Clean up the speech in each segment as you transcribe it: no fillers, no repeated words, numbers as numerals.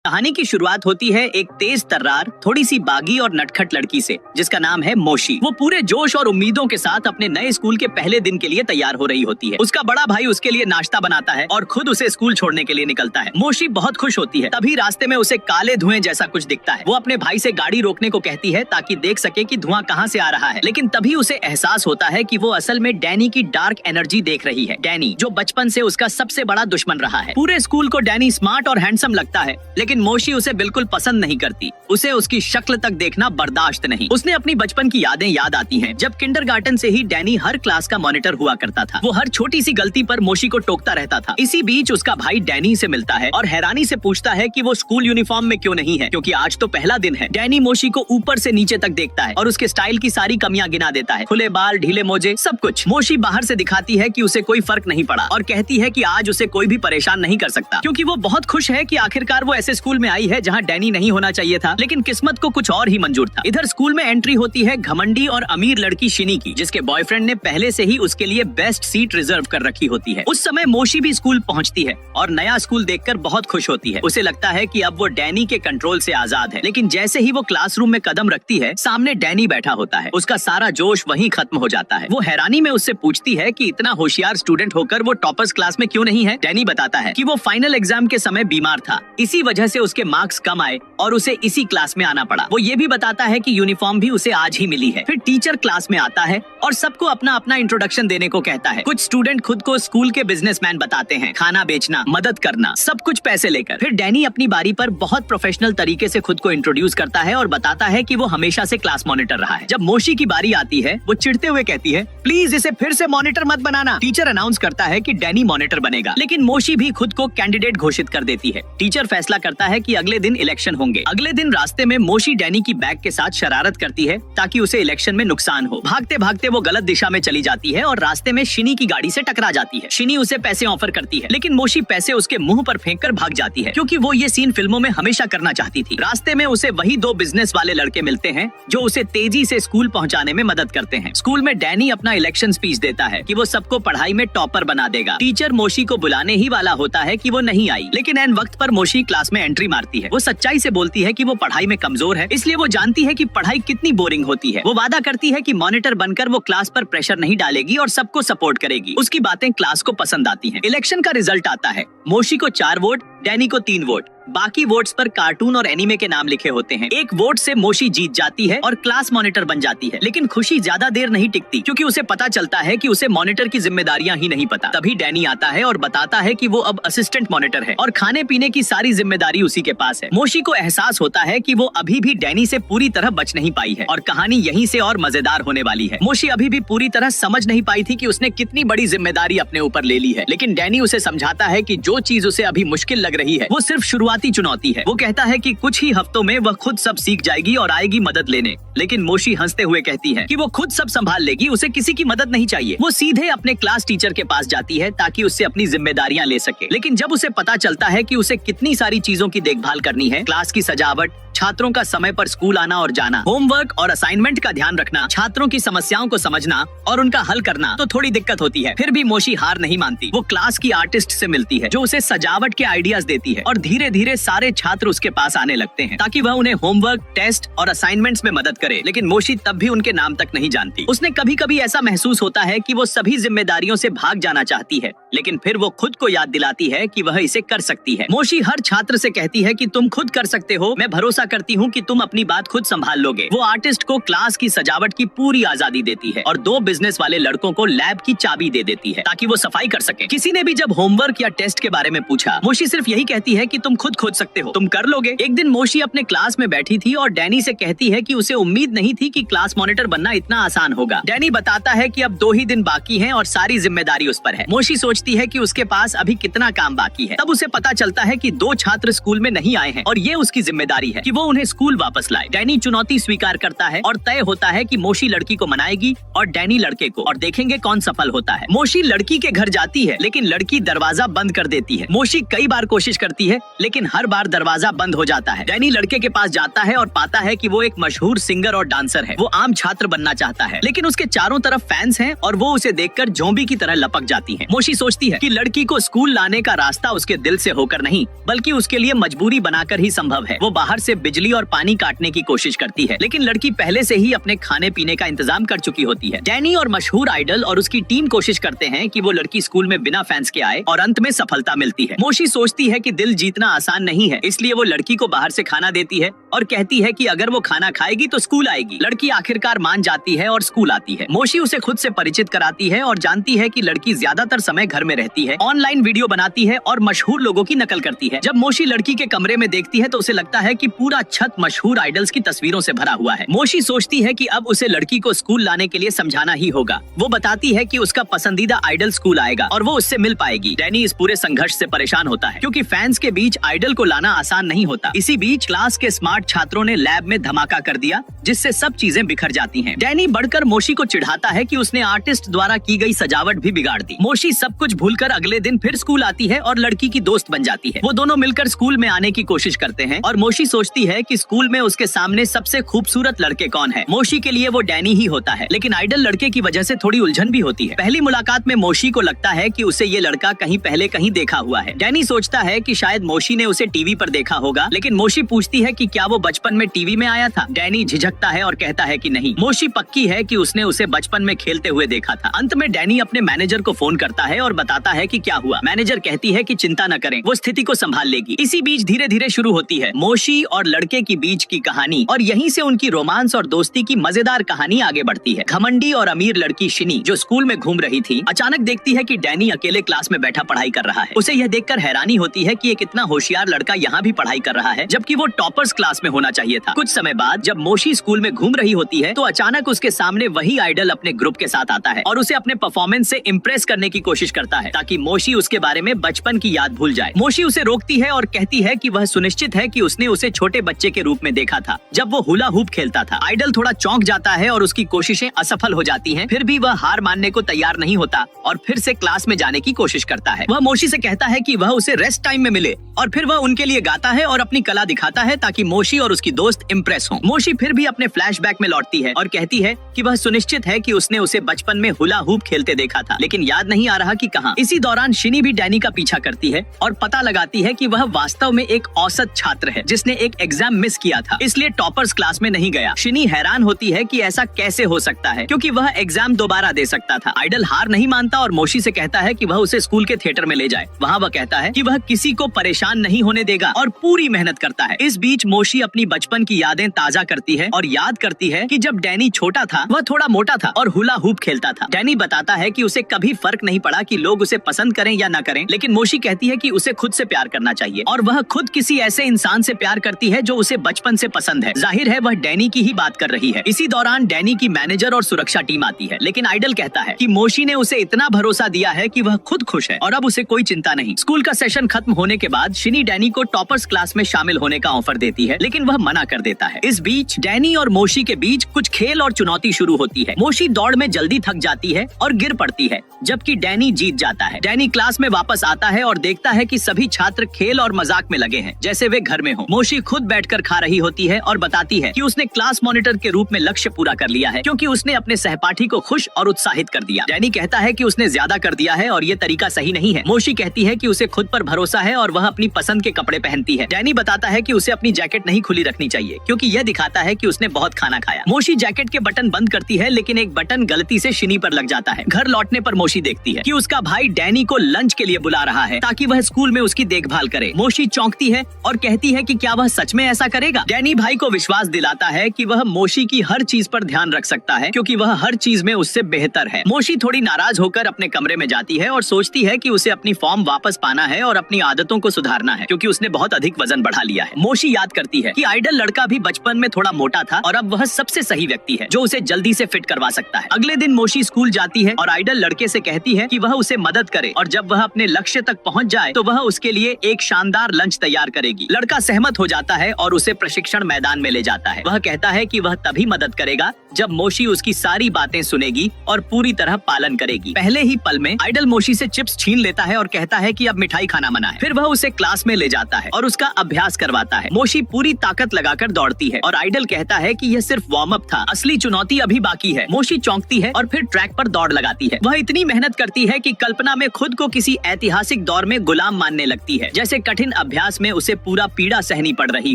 कहानी की शुरुआत होती है एक तेज तर्रार, थोड़ी सी बागी और नटखट लड़की से, जिसका नाम है मोशी। वो पूरे जोश और उम्मीदों के साथ अपने नए स्कूल के पहले दिन के लिए तैयार हो रही होती है। उसका बड़ा भाई उसके लिए नाश्ता बनाता है और खुद उसे स्कूल छोड़ने के लिए निकलता है। मोशी बहुत खुश होती है। तभी रास्ते में उसे काले धुएं जैसा कुछ दिखता है। वो अपने भाई से गाड़ी रोकने को कहती है ताकि देख सके कि धुआं कहाँ से आ रहा है। लेकिन तभी उसे एहसास होता है कि वो असल में डैनी की डार्क एनर्जी देख रही है। डैनी, जो बचपन से उसका सबसे बड़ा दुश्मन रहा है। पूरे स्कूल को डैनी स्मार्ट और हैंडसम लगता है, लेकिन मोशी उसे बिल्कुल पसंद नहीं करती। उसे उसकी शक्ल तक देखना बर्दाश्त नहीं। उसने अपनी बचपन की यादें याद आती हैं, जब किंडरगार्टन से ही डैनी हर क्लास का मॉनिटर हुआ करता था। वो हर छोटी सी गलती पर मोशी को टोकता रहता था। इसी बीच उसका भाई डैनी से मिलता है और हैरानी से पूछता है कि वो स्कूल यूनिफॉर्म में क्यों नहीं है, क्योंकि आज तो पहला दिन है। डैनी मोशी को ऊपर से नीचे तक देखता है और उसके स्टाइल की सारी कमियां गिना देता है। खुले बाल, ढीले मोजे, सब कुछ। मोशी बाहर से दिखाती है कि उसे कोई फर्क नहीं पड़ा और कहती है कि आज उसे कोई भी परेशान नहीं कर सकता, क्योंकि वो बहुत खुश है कि आखिरकार वो ऐसे स्कूल में आई है जहाँ डैनी नहीं होना चाहिए था। लेकिन किस्मत को कुछ और ही मंजूर था। इधर स्कूल में एंट्री होती है घमंडी और अमीर लड़की शिनी की, जिसके बॉयफ्रेंड ने पहले से ही उसके लिए बेस्ट सीट रिजर्व कर रखी होती है। उस समय मोशी भी स्कूल पहुंचती है और नया स्कूल देखकर बहुत खुश होती है। उसे लगता है कि अब वो डैनी के कंट्रोल से आजाद है। लेकिन जैसे ही वो क्लासरूम में कदम रखती है, सामने डैनी बैठा होता है। उसका सारा जोश वहीं खत्म हो जाता है। वो हैरानी में उससे पूछती है कि इतना होशियार स्टूडेंट होकर वो टॉपर्स क्लास में क्यों नहीं है। डैनी बताता है कि वो फाइनल एग्जाम के समय बीमार था, इसी वजह से उसके मार्क्स कम आए और उसे इसी क्लास में आना पड़ा। वो ये भी बताता है कि यूनिफॉर्म भी उसे आज ही मिली है। फिर टीचर क्लास में आता है और सबको अपना अपना इंट्रोडक्शन देने को कहता है। कुछ स्टूडेंट खुद को स्कूल के बिजनेसमैन बताते हैं, खाना बेचना, मदद करना, सब कुछ पैसे लेकर। फिर डैनी अपनी बारी पर बहुत प्रोफेशनल तरीके से खुद को इंट्रोड्यूस करता है और बताता है कि वो हमेशा से क्लास मॉनिटर रहा है। जब मोशी की बारी आती है, वो चिढ़ते हुए कहती है, प्लीज इसे फिर से मॉनिटर मत बनाना। टीचर अनाउंस करता है कि डैनी मॉनिटर बनेगा, लेकिन मोशी भी खुद को कैंडिडेट घोषित कर देती है। टीचर फैसला करता है कि अगले दिन इलेक्शन होंगे। अगले दिन रास्ते में मोशी डैनी की बैग के साथ शरारत करती है ताकि उसे इलेक्शन में नुकसान हो। भागते भागते वो गलत दिशा में चली जाती है और रास्ते में शिनी की गाड़ी से टकरा जाती है। शिनी उसे पैसे ऑफर करती है, लेकिन मोशी पैसे उसके मुंह पर फेंक कर भाग जाती है, क्योंकि वो ये सीन फिल्मों में हमेशा करना चाहती थी। रास्ते में उसे वही दो बिजनेस वाले लड़के मिलते हैं जो उसे तेजी से स्कूल पहुंचाने में मदद करते हैं। स्कूल में डैनी अपना इलेक्शन स्पीच देता है कि वो सबको पढ़ाई में टॉपर बना देगा। टीचर मोशी को बुलाने ही वाला होता है कि वो नहीं आई, लेकिन एन वक्त पर मोशी क्लास में एंट्री मारती है। वो सच्चाई से बोलती है कि वो पढ़ाई में कमजोर है, इसलिए वो जानती है कि पढ़ाई कितनी बोरिंग होती है। वो वादा करती है कि मॉनिटर बनकर वो क्लास पर प्रेशर नहीं डालेगी और सबको सपोर्ट करेगी। उसकी बातें क्लास को पसंद आती हैं। इलेक्शन का रिजल्ट आता है। मोशी को 4 वोट, डैनी को 3 वोट। बाकी वोट्स पर कार्टून और एनीमे के नाम लिखे होते हैं। एक वोट से मोशी जीत जाती है और क्लास मॉनिटर बन जाती है। लेकिन खुशी ज्यादा देर नहीं टिकती, क्योंकि उसे पता चलता है कि उसे मॉनिटर की जिम्मेदारियां ही नहीं पता। तभी डैनी आता है और बताता है कि वो अब असिस्टेंट मॉनिटर है और खाने पीने की सारी जिम्मेदारी उसी के पास है। मोशी को एहसास होता है कि वो अभी भी डैनी से पूरी तरह बच नहीं पाई है और कहानी यहीं से और मजेदार होने वाली है। मोशी अभी भी पूरी तरह समझ नहीं पाई थी कि उसने कितनी बड़ी जिम्मेदारी अपने ऊपर ले ली है, लेकिन डैनी उसे समझाता है कि जो चीज उसे अभी मुश्किल लग रही है वो सिर्फ शुरुआती चुनौती है। वो कहता है कि कुछ ही हफ्तों में वह खुद सब सीख जाएगी और आएगी मदद लेने। लेकिन मोशी हंसते हुए कहती है कि वो खुद सब संभाल लेगी, उसे किसी की मदद नहीं चाहिए। वो सीधे अपने क्लास टीचर के पास जाती है ताकि उससे अपनी जिम्मेदारियां ले सके। लेकिन जब उसे पता चलता है कि उसे कितनी सारी चीजों की देखभाल करनी है, क्लास की सजावट, छात्रों का समय पर स्कूल आना और जाना, होमवर्क और असाइनमेंट का ध्यान रखना, छात्रों की समस्याओं को समझना और उनका हल करना, तो थोड़ी दिक्कत होती है। फिर भी मोशी हार नहीं मानती। वो क्लास की आर्टिस्ट से मिलती है जो उसे सजावट के आइडियाज देती है और धीरे धीरे सारे छात्र उसके पास आने लगते हैं ताकि वह उन्हें होमवर्क, टेस्ट और असाइनमेंट्स में मदद करे। लेकिन मोशी तब भी उनके नाम तक नहीं जानती। उसने कभी कभी ऐसा महसूस होता है कि वो सभी जिम्मेदारियों से भाग जाना चाहती है, लेकिन फिर वो खुद को याद दिलाती है कि वह इसे कर सकती है। मोशी हर छात्र से कहती है कि तुम खुद कर सकते हो, मैं भरोसा करती हूँ कि तुम अपनी बात खुद संभाल लोगे। वो आर्टिस्ट को क्लास की सजावट की पूरी आजादी देती है और 2 बिजनेस वाले लड़कों को लैब की चाबी दे देती है ताकि वो सफाई कर सके। किसी ने भी जब होमवर्क या टेस्ट के बारे में पूछा, मोशी सिर्फ यही कहती है कि तुम खुद खोज सकते हो, तुम कर लोगे। एक दिन मोशी अपने क्लास में बैठी थी और डैनी से कहती है कि उसे उम्मीद नहीं थी कि क्लास मॉनिटर बनना इतना आसान होगा। डैनी बताता है कि अब 2 ही दिन बाकी हैं और सारी जिम्मेदारी उस पर है। मोशी सोचती है कि उसके पास अभी कितना काम बाकी है। तब उसे पता चलता है कि 2 छात्र स्कूल में नहीं आए हैं और ये उसकी जिम्मेदारी है कि वो उन्हें स्कूल वापस लाए। डैनी चुनौती स्वीकार करता है और तय होता है कि मोशी लड़की को मनाएगी और डैनी लड़के को, और देखेंगे कौन सफल होता है। मोशी लड़की के घर जाती है, लेकिन लड़की दरवाजा बंद कर देती है। मोशी कई बार कोशिश करती है, लेकिन हर बार दरवाजा बंद हो जाता है। डैनी लड़के के पास जाता है और पाता है कि वो एक मशहूर सिंगर और डांसर है। वो आम छात्र बनना चाहता है, लेकिन उसके चारों तरफ फैंस हैं और वो उसे देखकर ज़ॉम्बी की तरह लपक जाती हैं। मोशी सोचती है कि लड़की को स्कूल लाने का रास्ता उसके दिल से होकर नहीं बल्कि उसके लिए मजबूरी बनाकर ही संभव है। वो बाहर से बिजली और पानी काटने की कोशिश करती है, लेकिन लड़की पहले से ही अपने खाने पीने का इंतजाम कर चुकी होती है। डैनी और मशहूर आइडल और उसकी टीम कोशिश करते हैं कि वो लड़की स्कूल में बिना फैंस के आए और अंत में सफलता मिलती है। मोशी सोचती है कि दिल जीतना आसान नहीं है, इसलिए वो लड़की को बाहर से खाना देती है और कहती है कि अगर वो खाना खाएगी तो स्कूल आएगी। लड़की आखिरकार मान जाती है और स्कूल आती है। मोशी उसे खुद से परिचित कराती है और जानती है कि लड़की ज्यादातर समय घर में रहती है, ऑनलाइन वीडियो बनाती है और मशहूर लोगों की नकल करती है। जब मोशी लड़की के कमरे में देखती है तो उसे लगता है कि पूरा छत मशहूर आइडल्स की तस्वीरों से भरा हुआ है। मोशी सोचती है कि अब उसे लड़की को स्कूल लाने के लिए समझाना ही होगा। वो बताती है कि उसका पसंदीदा आइडल स्कूल आएगा और वो उससे मिल पाएगी। डैनी इस पूरे संघर्ष से परेशान होता है क्योंकि फैंस के बीच आइडल को लाना आसान नहीं होता। इसी बीच क्लास के स्मार्ट छात्रों ने लैब में धमाका कर दिया जिससे सब चीजें बिखर जाती हैं। डैनी बढ़कर मोशी को चिढ़ाता है कि उसने आर्टिस्ट द्वारा की गई सजावट भी बिगाड़ दी। मोशी सब कुछ भूलकर अगले दिन फिर स्कूल आती है और लड़की की दोस्त बन जाती है। वो दोनों मिलकर स्कूल में आने की कोशिश करते हैं और मोशी सोचती है कि स्कूल में उसके सामने सबसे खूबसूरत लड़के कौन है। मोशी के लिए वो डैनी ही होता है, लेकिन आइडल लड़के की वजह से थोड़ी उलझन भी होती है। पहली मुलाकात में मोशी को लगता है कि उसे ये लड़का कहीं पहले कहीं देखा हुआ है। डैनी सोचता है कि शायद मोशी ने उसे टीवी पर देखा होगा, लेकिन मोशी पूछती है कि क्या वो बचपन में टीवी में आया था। डैनी झिझकता है और कहता है कि नहीं। मोशी पक्की है कि उसने उसे बचपन में खेलते हुए देखा था। अंत में डैनी अपने मैनेजर को फोन करता है और बताता है कि क्या हुआ। मैनेजर कहती है कि चिंता न करें, वो स्थिति को संभाल लेगी। इसी बीच धीरे धीरे शुरू होती है मोशी और लड़के की बीच की कहानी और यहीं से उनकी रोमांस और दोस्ती की मजेदार कहानी आगे बढ़ती है। घमंडी और अमीर लड़की शिनी जो स्कूल में घूम रही थी, अचानक देखती है कि डैनी अकेले क्लास में बैठा पढ़ाई कर रहा है। उसे यह देखकर हैरानी होती है कि एक इतना होशियार लड़का यहाँ भी पढ़ाई कर रहा है, जबकि वो टॉपर्स क्लास में होना चाहिए था। कुछ समय बाद जब मोशी स्कूल में घूम रही होती है तो अचानक उसके सामने वही आइडल अपने ग्रुप के साथ आता है और उसे अपने परफॉर्मेंस से इम्प्रेस करने की कोशिश करता है ताकि मोशी उसके बारे में बचपन की याद भूल जाए। मोशी उसे रोकती है और कहती है कि वह सुनिश्चित है कि उसने उसे छोटे बच्चे के रूप में देखा था जब वो हुला हूप खेलता था। आइडल थोड़ा चौंक जाता है और उसकी कोशिशें असफल हो जाती हैं, फिर भी वह हार मानने को तैयार नहीं होता और फिर से क्लास में जाने की कोशिश करता है। वह मोशी से कहता है कि वह उसे रेस्ट टाइम में मिले और फिर वह उनके लिए गाता है और अपनी कला दिखाता है ताकि मोशी और उसकी दोस्त इम्प्रेस हों। मोशी फिर भी अपने फ्लैशबैक में लौटती है और कहती है कि वह सुनिश्चित है कि उसने उसे बचपन में हुला हूप खेलते देखा था, लेकिन याद नहीं आ रहा कि कहाँ। इसी दौरान शिनी भी डैनी का पीछा करती है और पता लगाती है कि वह वास्तव में एक औसत छात्र है जिसने एक एग्जाम मिस किया था, इसलिए टॉपर्स क्लास में नहीं गया। शिनी हैरान होती है कि ऐसा कैसे हो सकता है क्योंकि वह एग्जाम दोबारा दे सकता था। आइडल हार नहीं मानता और मोशी से कहता है कि वह उसे स्कूल के थिएटर में ले जाए। वहाँ वह कहता है कि वह किसी को परेशान नहीं होने देगा और पूरी मेहनत करता है। इस बीच मोशी अपनी बचपन की यादें ताजा करती है और याद करती है कि जब डैनी छोटा था वह थोड़ा मोटा था और हुला हूप खेलता था। डैनी बताता है कि उसे कभी फर्क नहीं पड़ा कि लोग उसे पसंद करें या न करें, लेकिन मोशी कहती है कि उसे खुद से प्यार करना चाहिए और वह खुद किसी ऐसे इंसान से प्यार करती है जो उसे बचपन से पसंद है। जाहिर है वह डैनी की ही बात कर रही है। इसी दौरान डैनी की मैनेजर और सुरक्षा टीम आती है, लेकिन आइडल कहता है कि मोशी ने उसे इतना भरोसा दिया है कि वह खुद खुश है और अब उसे कोई चिंता नहीं। स्कूल का सेशन खत्म होने के बाद शिनी डैनी को टॉपर्स क्लास में शामिल होने का ऑफर देती है, लेकिन वह मना कर देता है। इस बीच डैनी और मोशी के बीच कुछ खेल और चुनौती शुरू होती है। मोशी दौड़ में जल्दी थक जाती है और गिर पड़ती है, जबकि डैनी जीत जाता है। डैनी क्लास में वापस आता है और देखता है कि सभी छात्र खेल और मजाक में लगे हैं जैसे वे घर में हो। मोशी खुद बैठकर खा रही होती है और बताती है कि उसने क्लास मॉनिटर के रूप में लक्ष्य पूरा कर लिया है क्योंकि उसने अपने सहपाठी को खुश और उत्साहित कर दिया। डैनी कहता है कि उसने ज्यादा कर दिया है और ये तरीका सही नहीं है। मोशी कहती है कि उसे खुद पर भरोसा है और वह अपनी पसंद के कपड़े पहनती है। डैनी बताता है कि उसे अपनी जैकेट नहीं खुली रखनी चाहिए क्योंकि यह दिखाता है कि उसने बहुत खाना खाया। मोशी जैकेट के बटन बंद करती है, लेकिन एक बटन गलती से शिनी पर लग जाता है। घर लौटने पर मोशी देखती है कि उसका भाई डैनी को लंच के लिए बुला रहा है ताकि वह स्कूल में उसकी देखभाल करे। मोशी चौंकती है और कहती है कि क्या वह सच में ऐसा करेगा। डैनी भाई को विश्वास दिलाता है कि वह मोशी की हर चीज पर ध्यान रख सकता है क्योंकि वह हर चीज में उससे बेहतर है। मोशी थोड़ी नाराज होकर अपने कमरे में जाती है और सोचती है कि उसे अपनी फॉर्म वापस पाना है और अपनी आदतों को सुधारना है क्योंकि उसने बहुत अधिक वजन बढ़ा लिया है। मोशी याद करती है कि आइडल लड़का भी बचपन में थोड़ा मोटा था और अब वह सबसे सही व्यक्ति है जो उसे जल्दी से फिट करवा सकता है। अगले दिन मोशी स्कूल जाती है और आइडल लड़के से कहती है कि वह उसे मदद करे और जब वह अपने लक्ष्य तक पहुंच जाए तो वह उसके लिए एक शानदार लंच तैयार करेगी। लड़का सहमत हो जाता है और उसे प्रशिक्षण मैदान में ले जाता है। वह कहता है कि वह तभी मदद करेगा जब मोशी उसकी सारी बातें सुनेगी और पूरी तरह पालन करेगी। पहले ही पल में आइडल मोशी से चिप्स छीन लेता है और कहता है कि अब मिठाई खाना मना है। फिर वह उसे क्लास में ले जाता है और उसका अभ्यास करवाता है। मोशी पूरी ताकत लगाकर दौड़ती है और आइडल कहता है कि यह सिर्फ वार्म अप था, असली चुनौती अभी बाकी है। मोशी चौंकती है और फिर ट्रैक पर दौड़ लगाती है। वह इतनी मेहनत करती है कि कल्पना में खुद को किसी ऐतिहासिक दौर में गुलाम मानने लगती है, जैसे कठिन अभ्यास में उसे पूरा पीड़ा सहनी पड़ रही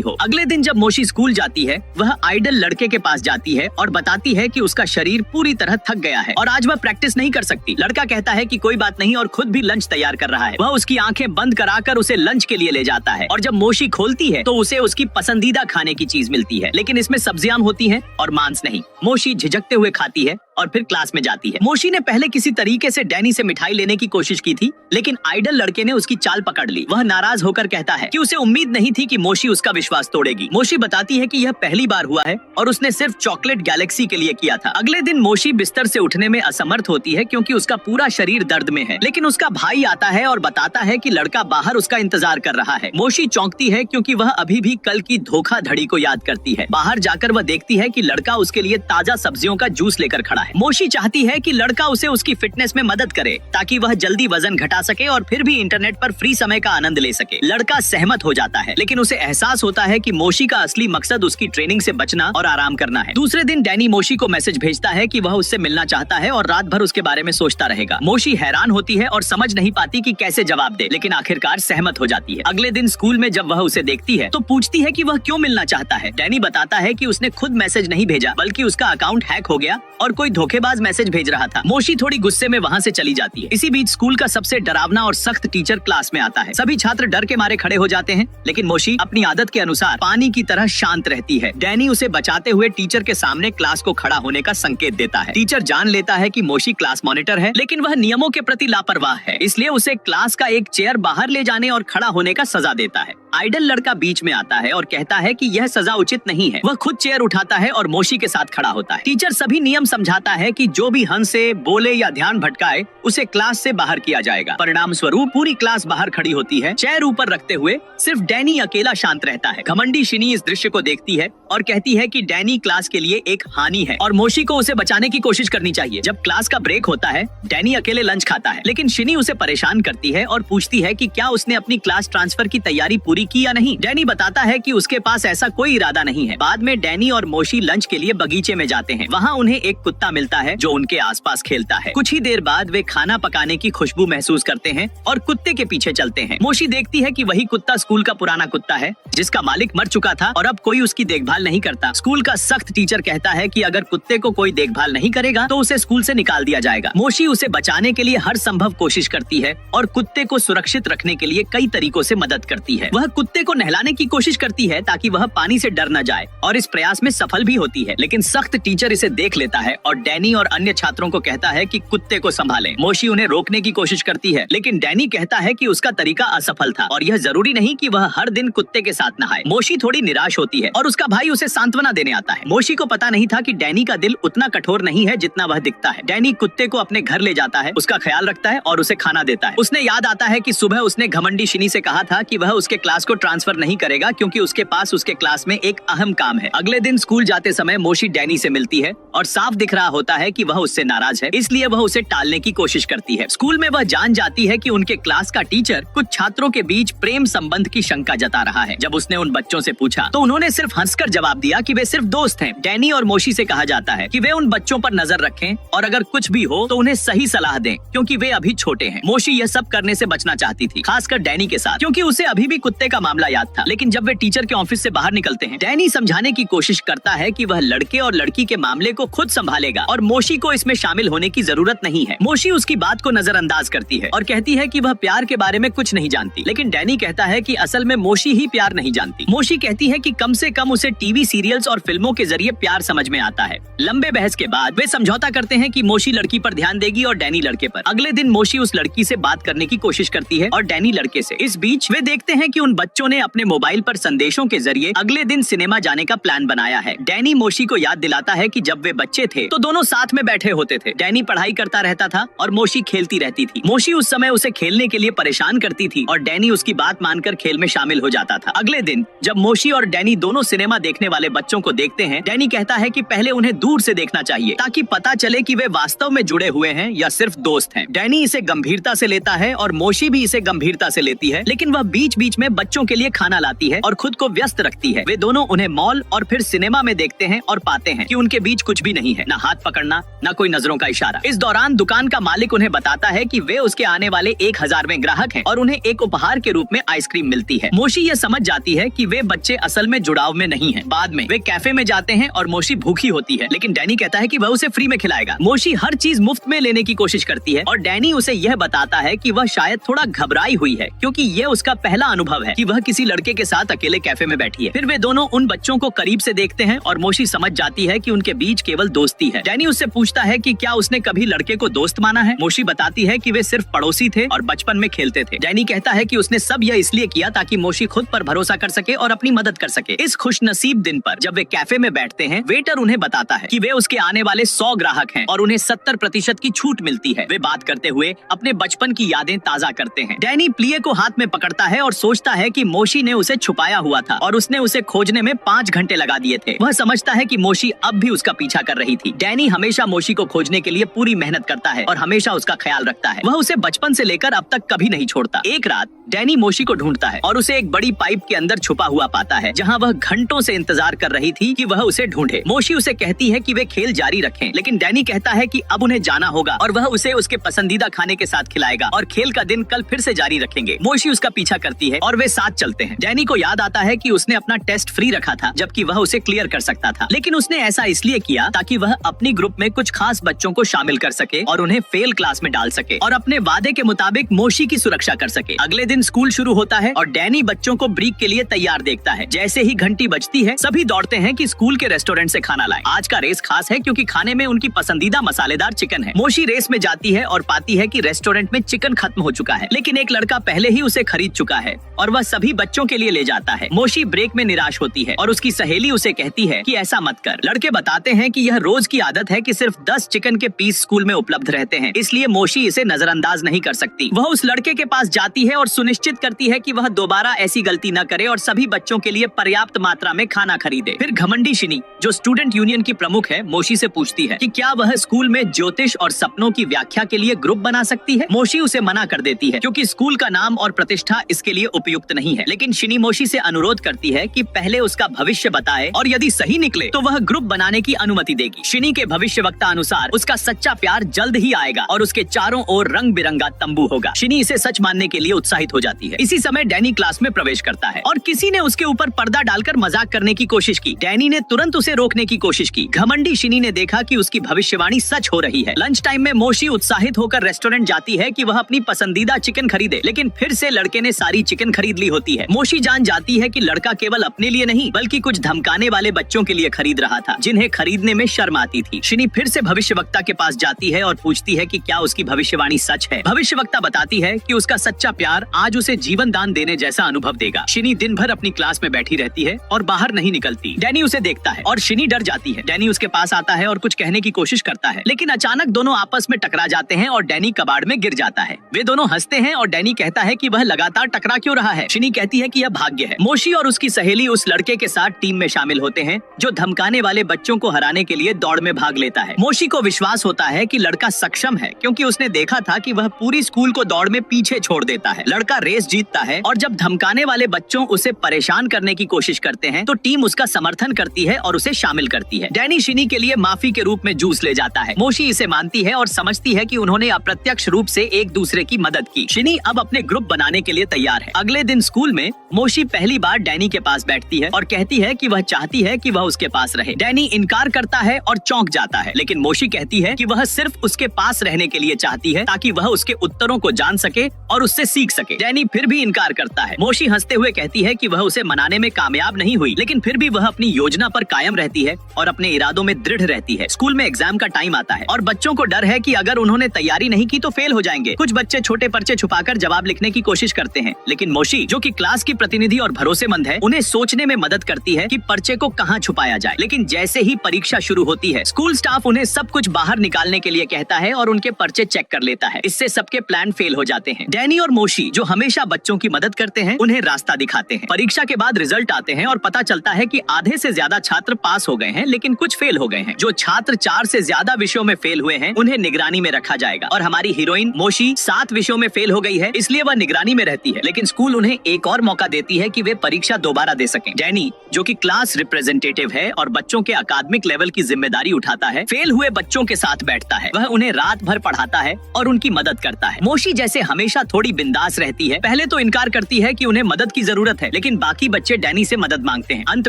हो। अगले दिन जब मोशी स्कूल जाती है, वह आइडल लड़के के पास जाती है और बताती है कि उसका शरीर पूरी तरह थक गया है और आज वह प्रैक्टिस नहीं कर सकती। लड़का कहता है कि कोई बात नहीं और खुद भी लंच तैयार कर रहा है। वह उसकी आंखें बंद कराकर उसे लंच के लिए ले जाता है और जब मोशी खोलती है तो उसे उसकी पसंदीदा खाने की चीज मिलती है, लेकिन इसमें सब्जियां होती हैं और मांस नहीं। मोशी झिझकते हुए खाती है और फिर क्लास में जाती है। मोशी ने पहले किसी तरीके से डैनी से मिठाई लेने की कोशिश की थी, लेकिन आइडल लड़के ने उसकी चाल पकड़ ली। वह नाराज होकर कहता है कि उसे उम्मीद नहीं थी कि मोशी उसका विश्वास तोड़ेगी। मोशी बताती है कि यह पहली बार हुआ है और उसने सिर्फ चॉकलेट गैलेक्सी के लिए किया था। अगले दिन मोशी बिस्तर से उठने में असमर्थ होती है क्योंकि उसका पूरा शरीर दर्द में है, लेकिन उसका भाई आता है और बताता है कि लड़का बाहर उसका इंतजार कर रहा है। मोशी चौंकती है क्योंकि वह अभी भी कल की धोखाधड़ी को याद करती है। बाहर जाकर वह देखती है कि लड़का उसके लिए ताजा सब्जियों का जूस लेकर खड़ा है। मोशी चाहती है कि लड़का उसे उसकी फिटनेस में मदद करे ताकि वह जल्दी वजन घटा सके और फिर भी इंटरनेट पर फ्री समय का आनंद ले सके। लड़का सहमत हो जाता है, लेकिन उसे एहसास होता है कि मोशी का असली मकसद उसकी ट्रेनिंग से बचना और आराम करना है। दूसरे दिन डैनी मोशी को मैसेज भेजता है कि वह उससे मिलना चाहता है और रात भर उसके बारे में सोचता रहेगा। मोशी हैरान होती है और समझ नहीं पाती कि कैसे जवाब दे, लेकिन आखिरकार सहमत हो जाती है। अगले दिन स्कूल में जब वह उसे देखती है तो पूछती है कि वह क्यों मिलना चाहता है। डैनी बताता है कि उसने खुद मैसेज नहीं भेजा, बल्कि उसका अकाउंट हैक हो गया और कोई धोखेबाज मैसेज भेज रहा था। मोशी थोड़ी गुस्से में वहाँ से चली जाती है। इसी बीच स्कूल का सबसे डरावना और सख्त टीचर क्लास में आता है। सभी छात्र डर के मारे खड़े हो जाते हैं, लेकिन मोशी अपनी आदत के अनुसार पानी की तरह शांत रहती है। डैनी उसे बचाते हुए टीचर के सामने क्लास को खड़ा होने का संकेत देता है। टीचर जान लेता है कि मोशी क्लास मॉनिटर है, लेकिन वह नियमों के प्रति लापरवाह है, इसलिए उसे क्लास का एक चेयर बाहर ले जाने और खड़ा होने का सजा देता है। आइडल लड़का बीच में आता है और कहता है कि यह सजा उचित नहीं है। वह खुद चेयर उठाता है और मोशी के साथ खड़ा होता है। टीचर सभी नियम समझाता है कि जो भी हंसे, बोले या ध्यान भटकाए उसे क्लास से बाहर किया जाएगा। परिणाम स्वरूप पूरी क्लास बाहर खड़ी होती है। चेयर ऊपर रखते हुए सिर्फ डैनी अकेला शांत रहता है। घमंडी शिनी इस दृश्य को देखती है और कहती है कि डैनी क्लास के लिए एक हानि है और मोशी को उसे बचाने की कोशिश करनी चाहिए। जब क्लास का ब्रेक होता है, डैनी अकेले लंच खाता है, लेकिन शिनी उसे परेशान करती है और पूछती है कि क्या उसने अपनी क्लास ट्रांसफर की तैयारी पूरी की या नहीं। डैनी बताता है कि उसके पास ऐसा कोई इरादा नहीं है। बाद में डैनी और मोशी लंच के लिए बगीचे में जाते हैं। वहाँ उन्हें एक कुत्ता मिलता है जो उनके आसपास खेलता है। कुछ ही देर बाद वे खाना पकाने की खुशबू महसूस करते हैं और कुत्ते के पीछे चलते हैं। मोशी देखती है कि वही कुत्ता स्कूल का पुराना कुत्ता है जिसका मालिक मर चुका था और अब कोई उसकी देखभाल नहीं करता। स्कूल का सख्त टीचर कहता है कि अगर कुत्ते को कोई देखभाल नहीं करेगा तो उसे स्कूल से निकाल दिया जाएगा। मोशी उसे बचाने के लिए हर संभव कोशिश करती है और कुत्ते को सुरक्षित रखने के लिए कई तरीकों से मदद करती है। वह कुत्ते को नहलाने की कोशिश करती है ताकि वह पानी से डर न जाए और इस प्रयास में सफल भी होती है, लेकिन सख्त टीचर इसे देख लेता है और डैनी और अन्य छात्रों को कहता है कि कुत्ते को संभालें। मोशी उन्हें रोकने की कोशिश करती है, लेकिन डैनी कहता है कि उसका तरीका असफल था और यह जरूरी नहीं कि वह हर दिन कुत्ते के साथ नहाए। मोशी थोड़ी निराश होती है और उसका भाई उसे सांत्वना देने आता है। मोशी को पता नहीं था कि डैनी का दिल उतना कठोर नहीं है जितना वह दिखता है। डैनी कुत्ते को अपने घर ले जाता है, उसका ख्याल रखता है और उसे खाना देता है। उसने याद आता है कि सुबह उसने घमंडी शिनी से कहा था कि वह उसके क्लास को ट्रांसफर नहीं करेगा क्योंकि उसके पास उसके क्लास में एक अहम काम है। अगले दिन स्कूल जाते समय मोशी डैनी से मिलती है और साफ दिख रहा होता है कि वह उससे नाराज है, इसलिए वह उसे टालने की कोशिश करती है। स्कूल में वह जान जाती है कि उनके क्लास का टीचर कुछ छात्रों के बीच प्रेम संबंध की शंका जता रहा है। जब उसने उन बच्चों से पूछा तो उन्होंने सिर्फ हंसकर जवाब दिया कि वे सिर्फ दोस्त हैं। डैनी और मोशी से कहा जाता है कि वे उन बच्चों पर नजर रखें और अगर कुछ भी हो तो उन्हें सही सलाह दें क्योंकि वे अभी छोटे हैं। मोशी यह सब करने से बचना चाहती थी, खासकर डैनी के साथ, क्योंकि उसे अभी भी कुत्ते का मामला याद था। लेकिन जब वे टीचर के ऑफिस से बाहर निकलते हैं, डैनी समझाने की कोशिश करता है कि वह लड़के और लड़की के मामले को खुद संभालेगा और मोशी को इसमें शामिल होने की जरूरत नहीं है। मोशी उसकी बात को नजरअंदाज करती है और कहती है कि वह प्यार के बारे में कुछ नहीं जानती, लेकिन डैनी कहता है कि असल में मोशी ही प्यार नहीं जानती। मोशी कहती है कि कम से कम उसे टीवी सीरियल्स और फिल्मों के जरिए प्यार समझ में आता है। लंबे बहस के बाद वे समझौता करते हैं कि मोशी लड़की पर ध्यान देगी और डैनी लड़के पर। अगले दिन मोशी उस लड़की से बात करने की कोशिश करती है और डैनी लड़के से। इस बीच वे देखते हैं कि उन बच्चों ने अपने मोबाइल पर संदेशों के जरिए अगले दिन सिनेमा जाने का प्लान बनाया है। डैनी मोशी को याद दिलाता है कि जब वे बच्चे थे तो दोनों साथ में बैठे होते थे। डैनी पढ़ाई करता रहता था और मोशी खेलती रहती थी। मोशी उस समय उसे खेलने के लिए परेशान करती थी और डैनी उसकी बात मानकर खेल में शामिल हो जाता था। अगले दिन जब मोशी और डैनी दोनों सिनेमा देखने वाले बच्चों को देखते हैं, डैनी कहता है कि पहले उन्हें दूर से देखना चाहिए ताकि पता चले कि वे वास्तव में जुड़े हुए हैं या सिर्फ दोस्त हैं। डैनी इसे गंभीरता से लेता है और मोशी भी इसे गंभीरता से लेती है, लेकिन वह बीच बीच में बच्चों के लिए खाना लाती है और खुद को व्यस्त रखती है। वे दोनों उन्हें मॉल और फिर सिनेमा में देखते हैं और पाते हैं कि उनके बीच कुछ भी नहीं है, न हाल हाथ पकड़ना, न कोई नजरों का इशारा। इस दौरान दुकान का मालिक उन्हें बताता है कि वे उसके आने वाले 1000वें ग्राहक हैं और उन्हें एक उपहार के रूप में आइसक्रीम मिलती है। मोशी ये समझ जाती है कि वे बच्चे असल में जुड़ाव में नहीं हैं। बाद में वे कैफे में जाते हैं और मोशी भूखी होती है, लेकिन डैनी कहता है कि वह उसे फ्री में खिलाएगा। मोशी हर चीज मुफ्त में लेने की कोशिश करती है और डैनी उसे यह बताता है कि वह शायद थोड़ा घबराई हुई है, क्योंकि यह उसका पहला अनुभव है कि वह किसी लड़के के साथ अकेले कैफे में बैठी है। फिर वे दोनों उन बच्चों को करीब से देखते हैं और मोशी समझ जाती है कि उनके बीच केवल दोस्ती है। डैनी उससे पूछता है कि क्या उसने कभी लड़के को दोस्त माना है। मोशी बताती है कि वे सिर्फ पड़ोसी थे और बचपन में खेलते थे। डैनी कहता है कि उसने सब यह इसलिए किया ताकि मोशी खुद पर भरोसा कर सके और अपनी मदद कर सके। इस खुशनसीब दिन पर जब वे कैफे में बैठते हैं, वेटर उन्हें बताता है कि वे उसके आने वाले 100 ग्राहक हैं और उन्हें 70% की छूट मिलती है। वे बात करते हुए अपने बचपन की यादें ताजा करते हैं। डैनी प्लिए को हाथ में पकड़ता है और सोचता है कि मोशी ने उसे छुपाया हुआ था और उसने उसे खोजने में 5 घंटे लगा दिए थे। वह समझता है कि मोशी अब भी उसका पीछा कर रही थी। डैनी हमेशा मोशी को खोजने के लिए पूरी मेहनत करता है और हमेशा उसका ख्याल रखता है। वह उसे बचपन से लेकर अब तक कभी नहीं छोड़ता। एक रात डैनी मोशी को ढूंढता है और उसे एक बड़ी पाइप के अंदर छुपा हुआ पाता है, जहां वह घंटों से इंतजार कर रही थी कि वह उसे ढूंढे। मोशी उसे कहती है कि वे खेल जारी रखें, लेकिन डैनी कहता है कि अब उन्हें जाना होगा और वह उसे उसके पसंदीदा खाने के साथ खिलाएगा और खेल का दिन कल फिर से जारी रखेंगे। मोशी उसका पीछा करती है और वे साथ चलते हैं। डैनी को याद आता है कि उसने अपना टेस्ट फ्री रखा था, जबकि वह उसे क्लियर कर सकता था, लेकिन उसने ऐसा इसलिए किया ताकि वह अपनी ग्रुप में कुछ खास बच्चों को शामिल कर सके और उन्हें फेल क्लास में डाल सके और अपने वादे के मुताबिक मोशी की सुरक्षा कर सके। अगले दिन स्कूल शुरू होता है और डैनी बच्चों को ब्रेक के लिए तैयार देखता है। जैसे ही घंटी बजती है, सभी दौड़ते हैं कि स्कूल के रेस्टोरेंट से खाना लाएं। आज का रेस खास है क्योंकि खाने में उनकी पसंदीदा मसालेदार चिकन है। मोशी रेस में जाती है और पाती है कि रेस्टोरेंट में चिकन खत्म हो चुका है, लेकिन एक लड़का पहले ही उसे खरीद चुका है और वह सभी बच्चों के लिए ले जाता है। मोशी ब्रेक में निराश होती है और उसकी सहेली उसे कहती है कि ऐसा मत कर। लड़के बताते हैं कि यह रोज की आदत है कि सिर्फ 10 चिकन के पीस स्कूल में उपलब्ध रहते हैं, इसलिए मोशी इसे नजरअंदाज नहीं कर सकती। वह उस लड़के के पास जाती है और सुनिश्चित करती है कि वह दोबारा ऐसी गलती न करे और सभी बच्चों के लिए पर्याप्त मात्रा में खाना खरीदे। फिर घमंडी शिनी, जो स्टूडेंट यूनियन की प्रमुख है, मोशी से पूछती है कि क्या वह स्कूल में ज्योतिष और सपनों की व्याख्या के लिए ग्रुप बना सकती है। मोशी उसे मना कर देती है क्योंकि स्कूल का नाम और प्रतिष्ठा इसके लिए उपयुक्त नहीं है, लेकिन शिनी मोशी से अनुरोध करती है कि पहले उसका भविष्य बताए और यदि सही निकले तो वह ग्रुप बनाने की अनुमति देगी। शिनी के भविष्यवक्ता अनुसार उसका सच्चा प्यार जल्द ही आएगा और उसके चारों ओर रंग बिरंगा तंबू होगा। शिनी इसे सच मानने के लिए उत्साहित हो जाती है। इसी समय डैनी क्लास में प्रवेश करता है और किसी ने उसके ऊपर पर्दा डालकर मजाक करने की कोशिश की। डैनी ने तुरंत उसे रोकने की कोशिश की। घमंडी शिनी ने देखा कि उसकी भविष्यवाणी सच हो रही है। लंच टाइम में मोशी उत्साहित होकर रेस्टोरेंट जाती है कि वह अपनी पसंदीदा चिकन खरीदे, लेकिन फिर से लड़के ने सारी चिकन खरीद ली होती है। मोशी जान जाती है कि लड़का केवल अपने लिए नहीं बल्कि कुछ धमकाने वाले बच्चों के लिए खरीद रहा था, जिन्हें खरीदने में शर्म आती थी। शिनी फिर से भविष्यवक्ता के पास जाती है और पूछती है कि क्या उसकी भविष्यवाणी सच है। भविष्यवक्ता बताती है कि उसका सच्चा प्यार आज उसे जीवन दान देने जैसा अनुभव देगा। शिनी दिन भर अपनी क्लास में बैठी रहती है और बाहर नहीं निकलती। डैनी उसे देखता है और शिनी डर जाती है। डैनी उसके पास आता है और कुछ कहने की कोशिश करता है, लेकिन अचानक दोनों आपस में टकरा जाते हैं और डैनी कबाड़ में गिर जाता है। वे दोनों हंसते हैं और डैनी कहता है कि वह लगातार टकरा क्यों रहा है। शिनी कहती है कि यह भाग्य है। मोशी और उसकी सहेली उस लड़के के साथ टीम में शामिल होते हैं जो धमकाने वाले बच्चों को हराने के लिए दौड़ में भाग लेता है। मोशी को विश्वास होता है कि लड़का सक्षम है क्योंकि उसने देखा था कि वह पूरी स्कूल को दौड़ में पीछे छोड़ देता है। लड़का रेस जीतता है और जब धमकाने वाले बच्चों उसे परेशान करने की कोशिश करते हैं तो टीम उसका समर्थन करती है और उसे शामिल करती है। डैनी शिनी के लिए माफी के रूप में जूस ले जाता है। मोशी इसे मानती है और समझती है कि उन्होंने अप्रत्यक्ष रूप से एक दूसरे की मदद की। शिनी अब अपने ग्रुप बनाने के लिए तैयार है। अगले दिन स्कूल में मोशी पहली बार डैनी के पास बैठती है और कहती है कि वह चाहती है कि वह उसके पास रहे। डैनी इनकार करता है और चौंक जाता है, लेकिन मोशी कहती है कि वह सिर्फ उसके पास रहने के लिए चाहती है ताकि वह उसके उत्तरों को जान सके और उससे सीख सके। डैनी फिर भी इनकार करता है। मोशी हंसते हुए कहती है कि वह उसे मनाने में कामयाब नहीं हुई, लेकिन फिर भी वह अपनी योजना पर कायम रहती है और अपने इरादों में दृढ़ रहती है। स्कूल में एग्जाम का टाइम आता है और बच्चों को डर है कि अगर उन्होंने तैयारी नहीं की तो फेल हो जाएंगे। कुछ बच्चे छोटे पर्चे छुपाकर जवाब लिखने की कोशिश करते हैं, लेकिन मोशी, जो कि क्लास की प्रतिनिधि और भरोसेमंद है, उन्हें सोचने में मदद करती है कि पर्चे को कहाँ छुपाया जाए। लेकिन जैसे ही परीक्षा शुरू होती है, स्कूल स्टाफ उन्हें सब कुछ बाहर निकालने के लिए कहता है और उनके पर्चे चेक कर लेता है। इससे सबके प्लान फेल हो जाते हैं। डैनी और मोशी, जो हमेशा बच्चों की मदद करते हैं, उन्हें रास्ता दिखाते हैं। परीक्षा के बाद रिजल्ट आते हैं और पता चलता है कि आधे से ज्यादा छात्र पास हो गए हैं, लेकिन कुछ फेल हो गए हैं। जो छात्र 4 से ज्यादा विषयों में फेल हुए हैं, उन्हें निगरानी में रखा जाएगा। और हमारी हीरोइन मोशी 7 विषयों में फेल हो गई है, इसलिए वह निगरानी में रहती है। लेकिन स्कूल उन्हें एक और मौका देती है कि वे परीक्षा दोबारा दे सकें। डैनी, जो कि क्लास रिप्रेजेंटेटिव है और बच्चों के अकादमिक लेवल की जिम्मेदारी उठाता है, फेल हुए बच्चों के साथ बैठता है, वह उन्हें रात भर पढ़ाता है और उनकी मदद करता है। मोशी जैसे हमेशा थोड़ी बिंदास रहती है। पहले तो इनकार करती है कि उन्हें मदद की जरूरत है, लेकिन बाकी बच्चे डैनी से मदद मांगते हैं। अंत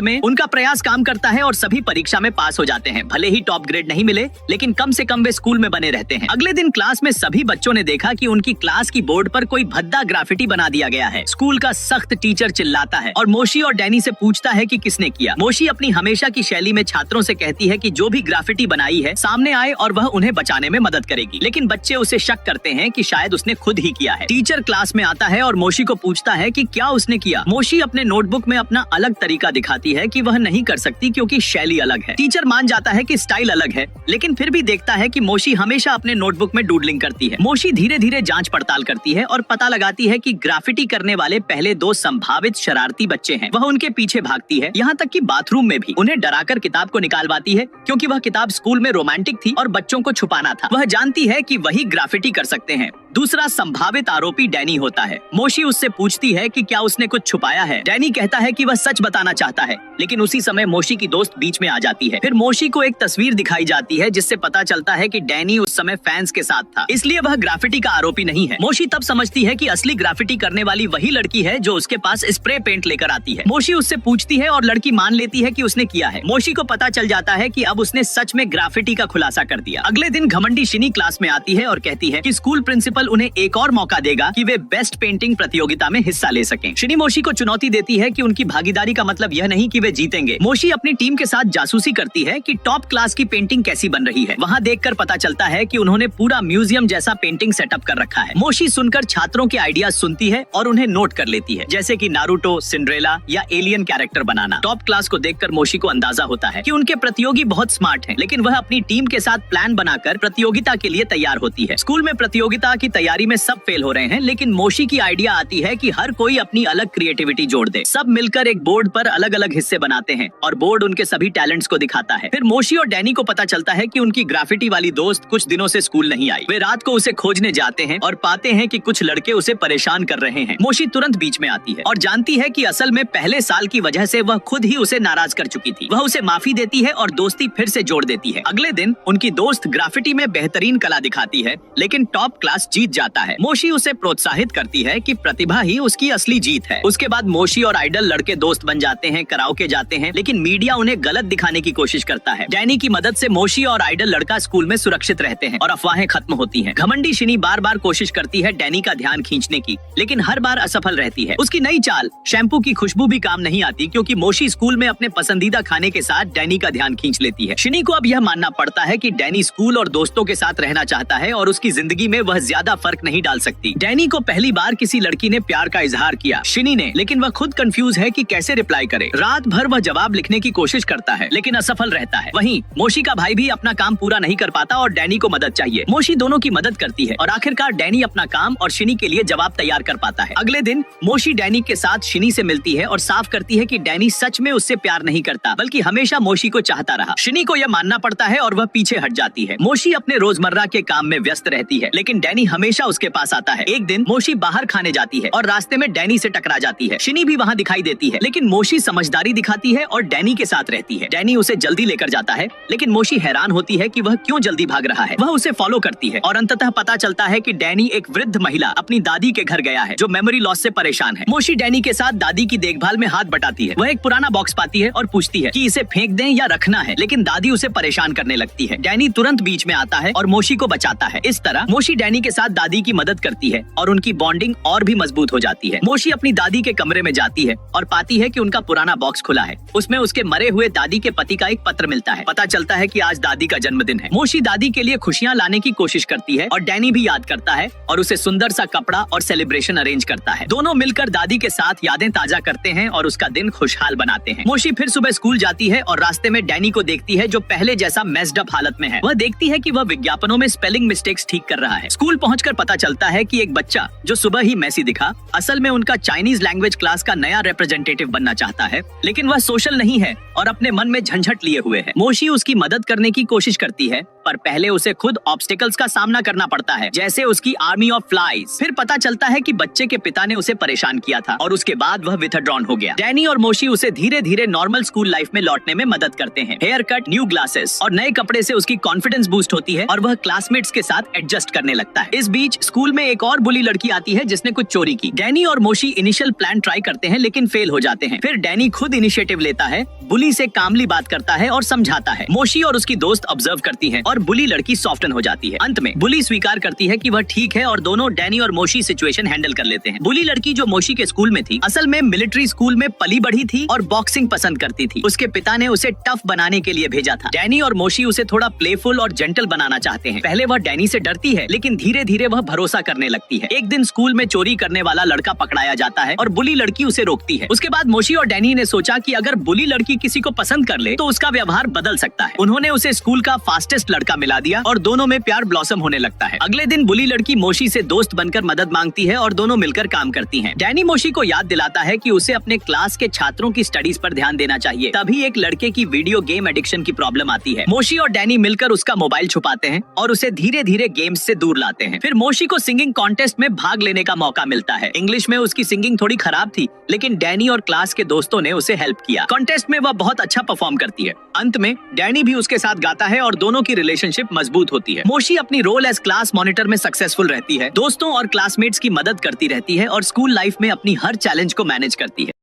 में उनका प्रयास काम करता है और सभी परीक्षा में पास हो जाते हैं। भले ही टॉप ग्रेड नहीं मिले, लेकिन कम से कम वे स्कूल में बने रहते हैं। अगले दिन क्लास में सभी बच्चों ने देखा कि उनकी क्लास की बोर्ड पर कोई भद्दा ग्राफिटी बना दिया गया है। स्कूल का सख्त टीचर चिल्लाता है और मोशी और डैनी से पूछता है कि किसने किया। मोशी अपनी हमेशा की शैली में छात्रों से कहती है कि जो भी ग्राफिटी बनाई है सामने आए और वह उन्हें बचाने में मदद करेगी, लेकिन बच्चे उसे शक करते हैं कि शायद उसने खुद ही किया है। टीचर क्लास में आता है और मोशी को पूछता है कि क्या उसने किया। मोशी अपने नोटबुक में अपना अलग तरीका दिखाती है कि वह नहीं कर सकती क्योंकि शैली अलग है। टीचर मान जाता है कि स्टाइल अलग है, लेकिन फिर भी देखता है कि मोशी हमेशा अपने नोटबुक में डूडलिंग करती है। मोशी धीरे धीरे जांच पड़ताल करती है और पता लगाती है कि ग्राफिटी करने वाले पहले दो संभावित शरारती बच्चे हैं। वह उनके पीछे भागती है, यहाँ तक कि बाथरूम में भी। उन्हें डराकर किताब को निकालवाती है क्योंकि वह किताब स्कूल में रोमांटिक थी और बच्चों को छुपाना था। वह जानती है कि वही ग्राफिटी कर सकते हैं। दूसरा संभावित आरोपी डैनी होता है। मोशी उससे पूछती है कि क्या उसने कुछ छुपाया है। डैनी कहता है कि वह सच बताना चाहता है, लेकिन उसी समय मोशी की दोस्त बीच में आ जाती है। फिर मोशी को एक तस्वीर दिखाई जाती है जिससे पता चलता है कि डैनी उस समय फैंस के साथ था, इसलिए वह ग्राफिटी का आरोपी नहीं है। मोशी तब समझती है कि असली ग्राफिटी करने वाली वही लड़की है जो उसके पास स्प्रे पेंट लेकर आती है। मोशी उससे पूछती है और लड़की मान लेती है कि उसने किया है। मोशी को पता चल जाता है कि अब उसने सच में ग्राफिटी का खुलासा कर दिया। अगले दिन घमंडी शिनी क्लास में आती है और कहती है कि स्कूल प्रिंसिपल उन्हें एक और मौका देगा कि वे बेस्ट पेंटिंग प्रतियोगिता में हिस्सा ले सकें। शिनी मोशी को चुनौती देती है कि उनकी भागीदारी का मतलब यह नहीं कि वे जीतेंगे। मोशी अपनी टीम के साथ जासूसी करती है कि टॉप क्लास की पेंटिंग कैसी बन रही है। वहाँ देखकर पता चलता है कि उन्होंने पूरा म्यूजियम जैसा पेंटिंग सेटअप कर रखा है। मोशी सुनकर छात्रों के आइडियाज सुनती है और उन्हें नोट कर लेती है, जैसे कि नारुतो, सिंड्रेला या एलियन कैरेक्टर बनाना। टॉप क्लास को देखकर मोशी को अंदाजा होता है कि उनके प्रतियोगी बहुत स्मार्ट हैं, लेकिन वह अपनी टीम के साथ प्लान बनाकर प्रतियोगिता के लिए तैयार होती है। स्कूल में प्रतियोगिता की तैयारी में सब फेल हो रहे हैं, लेकिन मोशी की आइडिया आती है कि हर कोई अपनी अलग क्रिएटिविटी जोड़ दे। सब मिलकर एक बोर्ड पर अलग अलग हिस्से बनाते हैं और बोर्ड उनके सभी टैलेंट्स को दिखाता है। फिर मोशी और डैनी को पता चलता है कि उनकी ग्राफिटी वाली दोस्त कुछ दिनों से स्कूल नहीं आई। वे रात को उसे खोजने जाते हैं और पाते हैं कि कुछ लड़के उसे परेशान कर रहे हैं। मोशी तुरंत बीच में आती है और जानती है कि असल में पहले साल की वजह से वह खुद ही उसे नाराज कर चुकी थी। वह उसे माफी देती है और दोस्ती फिर से जोड़ देती है। अगले दिन उनकी दोस्त ग्राफिटी में बेहतरीन कला दिखाती है, लेकिन टॉप क्लास जीत जाता है। मोशी उसे प्रोत्साहित करती है कि प्रतिभा ही उसकी असली जीत है। उसके बाद मोशी और आइडल लड़के दोस्त बन जाते हैं, कराओके जाते हैं, लेकिन मीडिया उन्हें गलत दिखाने की कोशिश करता है। डैनी की मदद से मोशी और आइडल लड़का स्कूल में सुरक्षित रहते हैं और अफवाहें खत्म होती हैं। घमंडी शिनी बार बार कोशिश करती है डैनी का ध्यान खींचने की, लेकिन हर बार असफल रहती है। उसकी नई चाल शैम्पू की खुशबू भी काम नहीं आती क्योंकि मोशी स्कूल में अपने पसंदीदा खाने के साथ डैनी का ध्यान खींच लेती है। शिनी को अब यह मानना पड़ता है कि डैनी स्कूल और दोस्तों के साथ रहना चाहता है और उसकी जिंदगी में वह ज्यादा फर्क नहीं डाल सकती। डैनी को पहली बार किसी लड़की ने प्यार का इजहार किया, शिनी ने, लेकिन वह खुद कंफ्यूज है कि कैसे रिप्लाई करे। रात भर वह जवाब लिखने की कोशिश करता है, लेकिन असफल रहता है। वहीं मोशी का भाई भी अपना काम पूरा नहीं कर पाता और डैनी को मदद चाहिए। मोशी दोनों की मदद करती है और आखिरकार डैनी अपना काम और शिनी के लिए जवाब तैयार कर पाता है। अगले दिन मोशी डैनी के साथ शिनी से मिलती है और साफ करती है कि डैनी सच में उससे प्यार नहीं करता, बल्कि हमेशा मोशी को चाहता रहा। शिनी को यह मानना पड़ता है और वह पीछे हट जाती है। मोशी अपने रोजमर्रा के काम में व्यस्त रहती है, लेकिन डैनी हमेशा उसके पास आता है। एक दिन मोशी बाहर खाने जाती है और रास्ते में डैनी से टकरा जाती है। शिनी भी वहाँ दिखाई देती है, लेकिन मोशी समझदारी दिखाती है और डैनी के साथ रहती है। डैनी उसे जल्दी लेकर जाता है, लेकिन मोशी हैरान होती है कि वह क्यों जल्दी भाग रहा है। वह उसे फॉलो करती है और अंततः पता चलता है कि डैनी एक वृद्ध महिला अपनी दादी के घर गया है जो मेमोरी लॉस से परेशान है। मोशी डैनी के साथ दादी की देखभाल में हाथ बटाती है। वह एक पुराना बॉक्स पाती है और पूछती है कि इसे फेंक दें या रखना है, लेकिन दादी उसे परेशान करने लगती है। डैनी तुरंत बीच में आता है और मोशी को बचाता है। इस तरह मोशी डैनी के साथ दादी की मदद करती है और उनकी बॉन्डिंग और भी मजबूत हो जाती है। मोशी अपनी दादी के कमरे में जाती है और पाती है कि उनका पुराना बॉक्स खुला है। उसमें उसके मरे हुए दादी के पति का एक पत्र मिलता है। पता चलता है कि आज दादी का जन्मदिन है। मोशी दादी के लिए खुशियां लाने की कोशिश करती है और डैनी भी याद करता है और उसे सुंदर सा कपड़ा और सेलिब्रेशन अरेंज करता है। दोनों मिलकर दादी के साथ यादें ताजा करते हैं और उसका दिन खुशहाल बनाते हैं। मोशी फिर सुबह स्कूल जाती है और रास्ते में डैनी को देखती है जो पहले जैसा मेस्ड अप हालत में है। वह देखती है कि वह विज्ञापनों में स्पेलिंग मिस्टेक्स ठीक कर रहा है। स्कूल पहुंचकर पता चलता है कि एक बच्चा जो सुबह ही मैसी दिखा, असल में उनका चाइनीज लैंग्वेज क्लास का नया रिप्रेजेंटेटिव बनना चाहता है, लेकिन वह सोशल नहीं है और अपने मन में झंझट लिए हुए है। मोशी उसकी मदद करने की कोशिश करती है, पर पहले उसे खुद ऑब्स्टिकल्स का सामना करना पड़ता है, जैसे उसकी आर्मी ऑफ फ्लाइज। फिर पता चलता है कि बच्चे के पिता ने उसे परेशान किया था और उसके बाद वह विथड्रॉन हो गया। डैनी और मोशी उसे धीरे धीरे नॉर्मल स्कूल लाइफ में लौटने में मदद करते हैं। Hair cut, new glass classes और नए कपड़े से उसकी कॉन्फिडेंस बूस्ट होती है और वह क्लासमेट्स के साथ एडजस्ट करने लगता है। इस बीच स्कूल में एक और बुली लड़की आती है जिसने कुछ चोरी की। डैनी और मोशी इनिशियल प्लान ट्राई करते हैं लेकिन फेल हो जाते हैं। फिर डैनी खुद इनिशिएटिव लेता है, बुली से कामली बात करता है और समझाता है। मोशी और उसकी दोस्त ऑब्जर्व करती है और बुली लड़की सॉफ्टन हो जाती है। अंत में बुली स्वीकार करती है कि वह ठीक है और दोनों डैनी और मोशी सिचुएशन हैंडल कर लेते हैं। बुली लड़की जो मोशी के स्कूल में थी असल में मिलिट्री स्कूल में पली बढ़ी थी और बॉक्सिंग पसंद करती थी। उसके पिता ने उसे टफ बनाने के लिए भेजा था। डैनी और मोशी उसे थोड़ा प्लेफुल और जेंटल बनाना चाहते हैं। पहले वह डैनी से डरती है लेकिन धीरे धीरे वह भरोसा करने लगती है। एक दिन स्कूल में चोरी करने वाला लड़का पकड़ाया जाता है और बुली लड़की उसे रोकती है। उसके बाद मोशी और डैनी ने सोचा कि अगर बुली लड़की किसी को पसंद कर ले तो उसका व्यवहार बदल सकता है। उन्होंने उसे स्कूल का फास्टेस्ट लड़का मिला दिया और दोनों में प्यार ब्लॉसम होने लगता है। अगले दिन बुली लड़की मोशी से दोस्त बनकर मदद मांगती है और दोनों मिलकर काम करती हैं। डैनी मोशी को याद दिलाता है कि उसे अपने क्लास के छात्रों की स्टडीज पर ध्यान देना चाहिए। तभी एक लड़के की वीडियो गेम एडिक्शन की प्रॉब्लम आती है। मोशी और डैनी मिलकर उसका मोबाइल छुपाते हैं और उसे धीरे धीरे गेम्स से दूर लाते हैं। फिर मोशी को सिंगिंग कॉन्टेस्ट में भाग लेने का मौका मिलता है। इंग्लिश में उसकी सिंगिंग थोड़ी खराब थी लेकिन डैनी और क्लास के दोस्तों ने उसे हेल्प किया। कॉन्टेस्ट में वह बहुत अच्छा परफॉर्म करती है। अंत में डैनी भी उसके साथ गाता है और दोनों की रिलेशनशिप मजबूत होती है। मोशी अपनी रोल एज क्लास मॉनिटर में सक्सेसफुल रहती है, दोस्तों और क्लासमेट्स की मदद करती रहती है और स्कूल लाइफ में अपनी हर चैलेंज को मैनेज करती है।